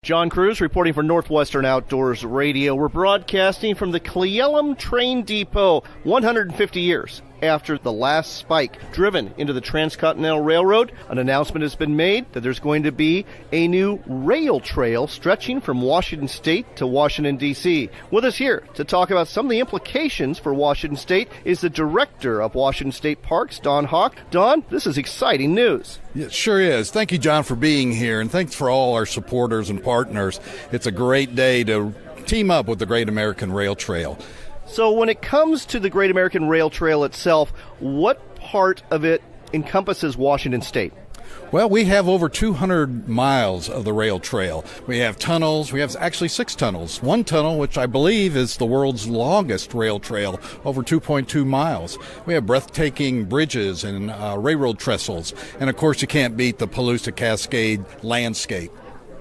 John Cruz reporting for Northwestern Outdoors Radio. We're broadcasting from the Cle Elum Train Depot, 150 years after the last spike driven into the Transcontinental Railroad. An announcement has been made that there's going to be a new rail trail stretching from Washington State to Washington, D.C. With us here to talk about some of the implications for Washington State is the director of Washington State Parks, Don Hoch. Don, this is exciting news. It sure is. Thank you, John, for being here, and thanks for all our supporters and partners. It's a great day to team up with the Great American Rail Trail. So when it comes to the Great American Rail Trail itself, what part of it encompasses Washington State? Well, we have over 200 miles of the rail trail. We have tunnels. We have actually 6 tunnels. One tunnel, which I believe is the world's longest rail trail, over 2.2 miles. We have breathtaking bridges and railroad trestles. And, of course, you can't beat the Palouse to Cascade landscape.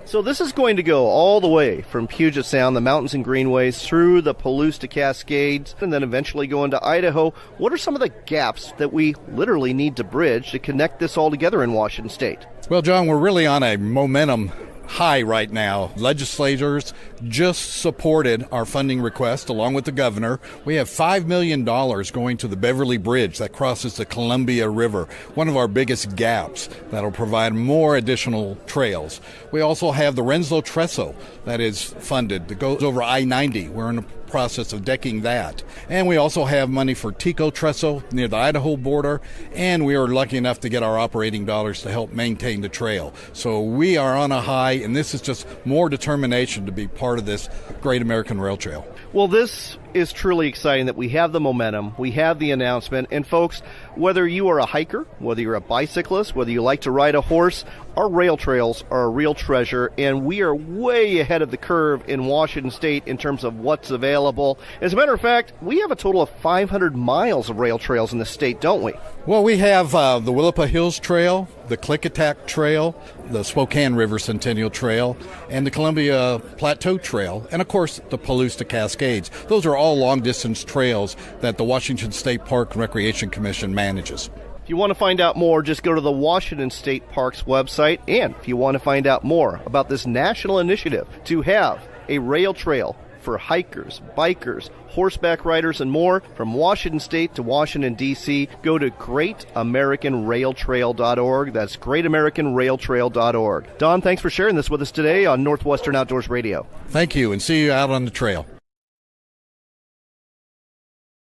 So this is going to go all the way from Puget Sound, the mountains and greenways, through the Palouse to Cascades, and then eventually go into Idaho. What are some of the gaps that we literally need to bridge to connect this all together in Washington State? Well, John, we're really on a momentum high right now. Legislators just supported our funding request along with the governor. We have $5 million going to the Beverly Bridge that crosses the Columbia River, one of our biggest gaps that'll provide more additional trails. We also have the Renslow Trestle that is funded that goes over I-90. We're in the process of decking that. And we also have money for Tico Trestle near the Idaho border, and we are lucky enough to get our operating dollars to help maintain the trail. So we are on a high, and this is just more determination to be part of this Great American Rail Trail. Well, this is truly exciting that we have the momentum, we have the announcement, and folks, whether you are a hiker, whether you're a bicyclist, whether you like to ride a horse, our rail trails are a real treasure, and we are way ahead of the curve in Washington State in terms of what's available. As a matter of fact, we have a total of 500 miles of rail trails in the state, don't we? Well, we have the Willapa Hills Trail, the Klickitat Trail, the Spokane River Centennial Trail, and the Columbia Plateau Trail, and of course the Palouse to Cascades. Those are all long-distance trails that the Washington State Park and Recreation Commission manages. If you want to find out more, just go to the Washington State Parks website. And if you want to find out more about this national initiative to have a rail trail for hikers, bikers, horseback riders, and more from Washington State to Washington, D.C., go to greatamericanrailtrail.org. That's greatamericanrailtrail.org. Don, thanks for sharing this with us today on Northwestern Outdoors Radio. Thank you, and see you out on the trail.